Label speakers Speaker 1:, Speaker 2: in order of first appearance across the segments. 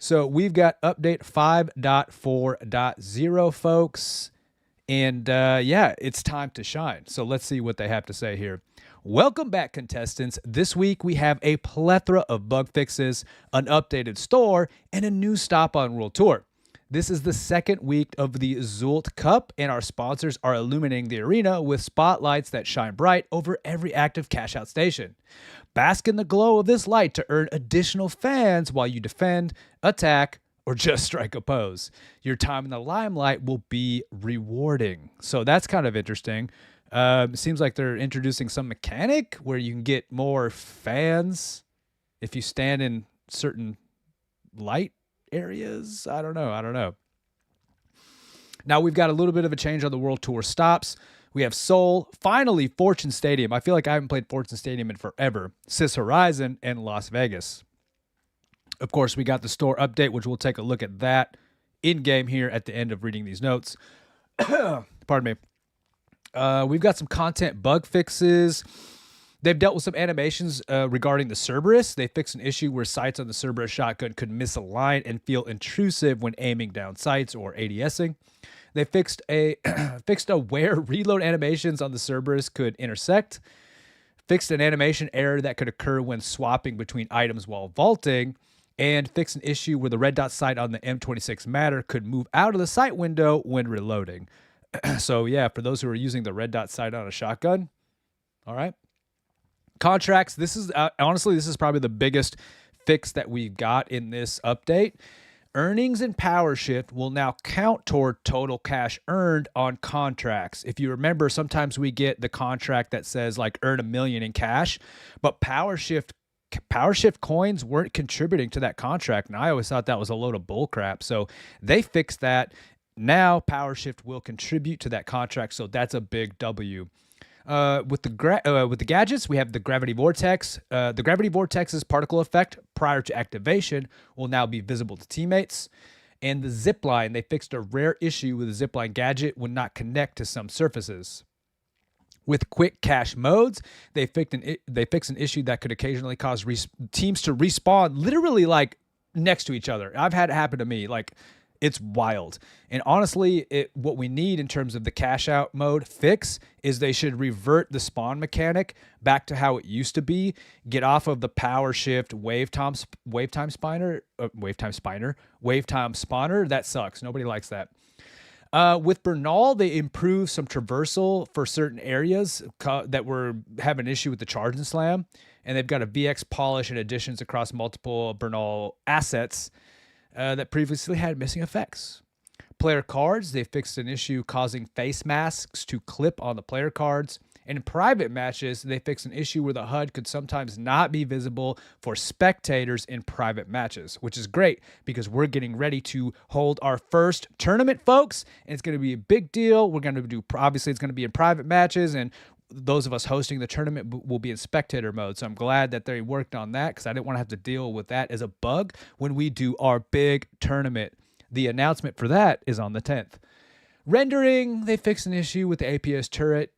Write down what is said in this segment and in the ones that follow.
Speaker 1: So we've got update 5.4.0, folks. And yeah, it's time to shine. So let's see what they have to say here. Welcome back, contestants. This week we have a plethora of bug fixes, an updated store, and a new stop on World Tour. This is the second week of the ISEUL-T Cup, and our sponsors are illuminating the arena with spotlights that shine bright over every active Cashout Station. Bask in the glow of this light to earn additional fans while you defend, attack, or just strike a pose. Your time in the limelight will be rewarding. So that's kind of interesting. It seems like they're introducing some mechanic where you can get more fans if you stand in certain light areas. I don't know. Now we've got a little bit of a change on the World Tour stops. We have Seoul, finally Fortune Stadium. I feel like I haven't played Fortune Stadium in forever. Sis Horizon, and Las Vegas. Of course, we got the store update, which we'll take a look at that in-game here at the end of reading these notes. Pardon me. We've got some content bug fixes. They've dealt with some animations regarding the Cerberus. They fixed an issue where sights on the Cerberus shotgun could misalign and feel intrusive when aiming down sights or ADSing. They fixed a where reload animations on the Cerberus could intersect. Fixed an animation error that could occur when swapping between items while vaulting. And fixed an issue where the red dot sight on the M26 Matter could move out of the sight window when reloading. So yeah, for those who are using the red dot sight on a shotgun, all right. Contracts, this is honestly, this is probably the biggest fix that we've got in this update. Earnings and power shift will now count toward total cash earned on contracts. If you remember, sometimes we get the contract that says like earn $1 million in cash, but power shift coins weren't contributing to that contract, and I always thought that was a load of bull crap. So they fixed that. Now power shift will contribute to that contract, so that's a big W. With the gadgets, we have the gravity vortex. The gravity vortex's particle effect prior to activation will now be visible to teammates. And the zipline, they fixed a rare issue with the zipline gadget would not connect to some surfaces. With quick cache modes, they fixed an issue that could occasionally cause teams to respawn literally like next to each other. I've had it happen to me. Like, it's wild. And honestly, what we need in terms of the cash out mode fix is they should revert the spawn mechanic back to how it used to be. Get off of the power shift wave time spawner. That sucks. Nobody likes that. With Bernal, they improved some traversal for certain areas that were having an issue with the charge and slam. And they've got a VX polish and additions across multiple Bernal assets that previously had missing effects. Player cards, they fixed an issue causing face masks to clip on the player cards. And in private matches, they fixed an issue where the HUD could sometimes not be visible for spectators in private matches, which is great because we're getting ready to hold our first tournament, folks. And it's going to be a big deal. We're going to do, obviously, it's going to be in private matches, and those of us hosting the tournament will be in spectator mode. So I'm glad that they worked on that because I didn't want to have to deal with that as a bug when we do our big tournament. The announcement for that is on the 10th. Rendering, they fixed an issue with the APS turret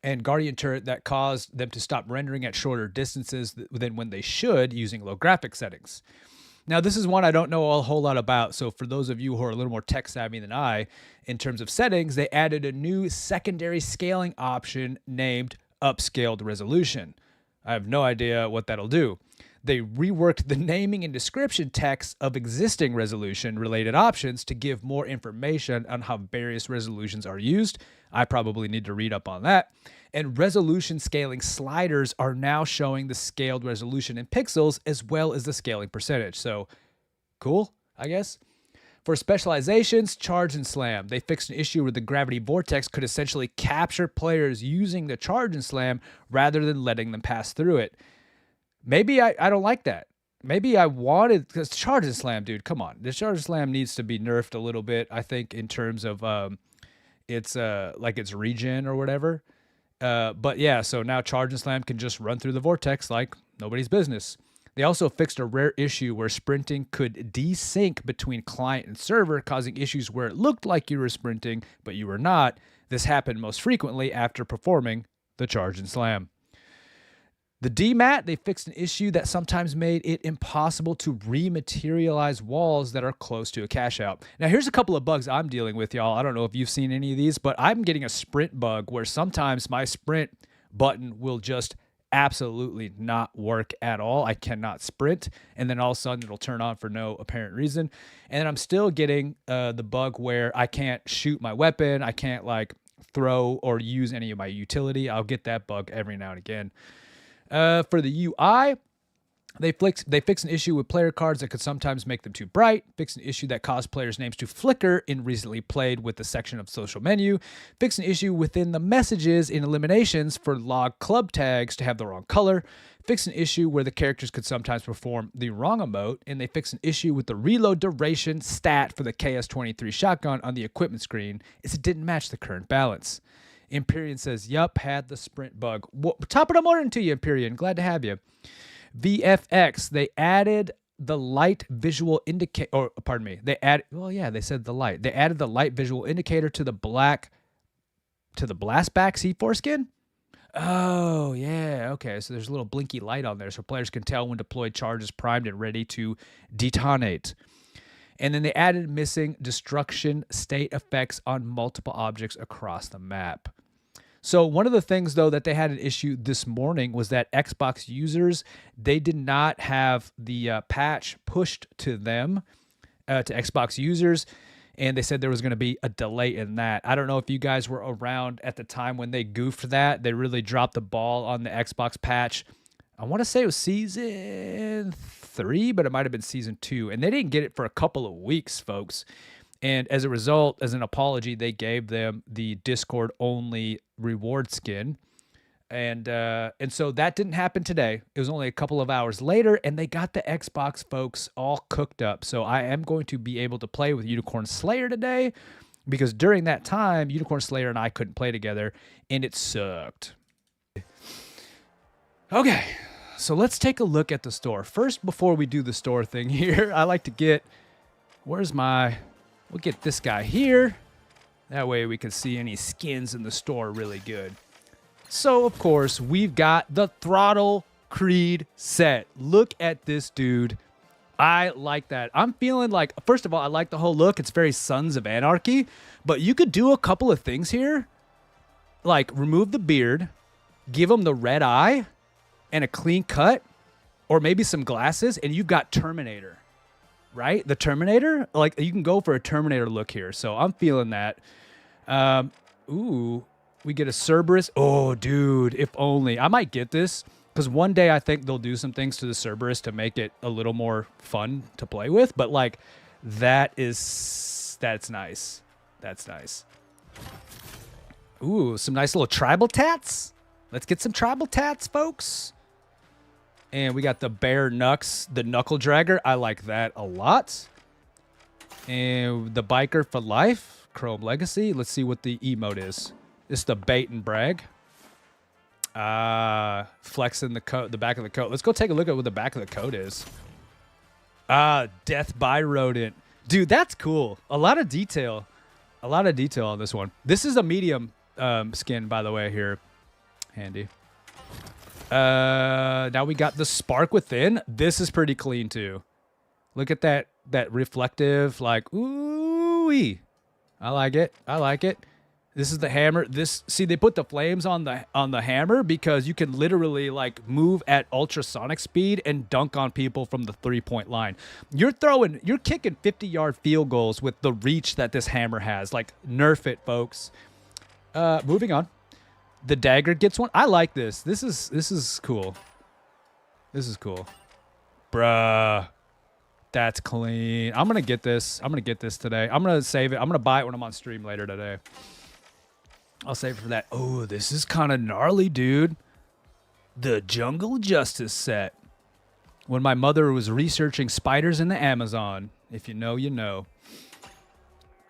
Speaker 1: and Guardian turret that caused them to stop rendering at shorter distances than when they should using low graphic settings. Now, this is one I don't know a whole lot about, so for those of you who are a little more tech savvy than I, in terms of settings, they added a new secondary scaling option named Upscaled Resolution. I have no idea what that'll do. They reworked the naming and description text of existing resolution-related options to give more information on how various resolutions are used. I probably need to read up on that. And resolution scaling sliders are now showing the scaled resolution in pixels as well as the scaling percentage. So, cool, I guess. For specializations, charge and slam, they fixed an issue where the gravity vortex could essentially capture players using the charge and slam rather than letting them pass through it. Maybe I don't like that. Maybe I wanted, because charge and slam, dude, come on. The charge and slam needs to be nerfed a little bit, I think, in terms of its regen or whatever. But yeah, so now charge and slam can just run through the vortex like nobody's business. They also fixed a rare issue where sprinting could desync between client and server, causing issues where it looked like you were sprinting, but you were not. This happened most frequently after performing the charge and slam. The DMAT, they fixed an issue that sometimes made it impossible to rematerialize walls that are close to a cache out. Now, here's a couple of bugs I'm dealing with, y'all. I don't know if you've seen any of these, but I'm getting a sprint bug where sometimes my sprint button will just absolutely not work at all. I cannot sprint, and then all of a sudden it'll turn on for no apparent reason. And then I'm still getting the bug where I can't shoot my weapon. I can't like throw or use any of my utility. I'll get that bug every now and again. For the UI, they fix an issue with player cards that could sometimes make them too bright, fix an issue that caused players' names to flicker in recently played with the section of social menu, fix an issue within the messages in eliminations for log club tags to have the wrong color, fix an issue where the characters could sometimes perform the wrong emote, and they fix an issue with the reload duration stat for the KS-23 shotgun on the equipment screen as it didn't match the current balance. Empyrean says, yup, had the sprint bug. Top of the morning to you, Empyrean. Glad to have you. VFX, they added the light visual indicator, or pardon me, they added, well, yeah, they said the light. They added the light visual indicator to the blastback C4 skin? Oh, yeah, okay. So there's a little blinky light on there so players can tell when deployed charge is primed and ready to detonate. And then they added missing destruction state effects on multiple objects across the map. So one of the things, though, that they had an issue this morning was that Xbox users, they did not have the patch pushed to them, to Xbox users, and they said there was going to be a delay in that. I don't know if you guys were around at the time when they goofed that. They really dropped the ball on the Xbox patch. I want to say it was season 3, but it might have been season 2, and they didn't get it for a couple of weeks, folks. And as a result, as an apology, they gave them the Discord-only reward skin. And so that didn't happen today. It was only a couple of hours later, and they got the Xbox folks all cooked up. So I am going to be able to play with Unicorn Slayer today, because during that time, Unicorn Slayer and I couldn't play together, and it sucked. Okay, so let's take a look at the store. First, before we do the store thing here, I like to get... We'll get this guy here. That way we can see any skins in the store really good. So, of course, we've got the Throttle Creed set. Look at this dude. I like that. I'm feeling like, first of all, I like the whole look. It's very Sons of Anarchy. But you could do a couple of things here. Like, remove the beard. Give him the red eye. And a clean cut. Or maybe some glasses. And you've got Terminator. Right? The Terminator? Like, you can go for a Terminator look here. So I'm feeling that. Ooh, we get a Cerberus. Oh, dude, if only. I might get this. Because one day I think they'll do some things to the Cerberus to make it a little more fun to play with. But, like, that's nice. That's nice. Ooh, some nice little tribal tats. Let's get some tribal tats, folks. And we got the Bear Nux, the Knuckle Dragger. I like that a lot. And the Biker for Life, Chrome Legacy. Let's see what the emote is. It's the Bait and Brag. Flexing the coat, the back of the coat. Let's go take a look at what the back of the coat is. Death by Rodent. Dude, that's cool. A lot of detail. A lot of detail on this one. This is a medium skin, by the way, here. Handy. Now we got the Spark Within. This is pretty clean too. Look at that reflective, like, ooh-wee. I like it. I like it. This is the hammer. See, they put the flames on the hammer because you can literally like move at ultrasonic speed and dunk on people from the 3-point line. You're kicking 50-yard field goals with the reach that this hammer has. Like, nerf it, folks. Moving on. The dagger gets one. I like this. This is cool. This is cool. Bruh. That's clean. I'm going to get this. I'm going to get this today. I'm going to save it. I'm going to buy it when I'm on stream later today. I'll save it for that. Oh, this is kind of gnarly, dude. The Jungle Justice set. When my mother was researching spiders in the Amazon. If you know, you know.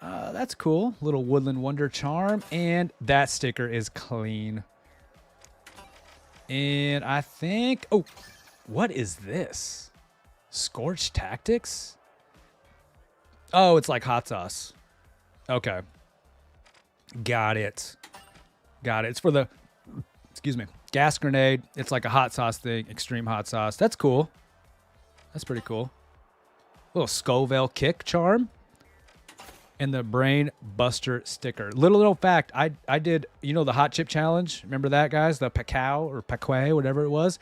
Speaker 1: That's cool. Little Woodland Wonder Charm. And that sticker is clean. And I think... Oh, what is this? Scorch Tactics? Oh, it's like hot sauce. Okay. Got it. Got it. It's for the... Excuse me. Gas grenade. It's like a hot sauce thing. Extreme hot sauce. That's cool. That's pretty cool. Little Scoville kick charm. And the Brain Buster sticker. Little fact, I did, you know, the hot chip challenge. Remember that, guys? The Pacao or Paquet, whatever it was.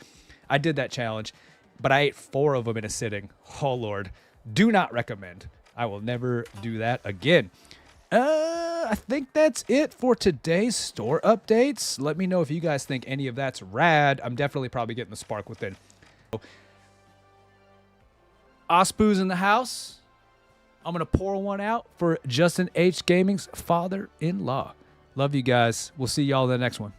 Speaker 1: I did that challenge, but I ate 4 of them in a sitting. Oh, Lord. Do not recommend. I will never do that again. I think that's it for today's store updates. Let me know if you guys think any of that's rad. I'm definitely probably getting the spark within. Ospu's in the house. I'm going to pour one out for Justin H. Gaming's father-in-law. Love you guys. We'll see y'all in the next one.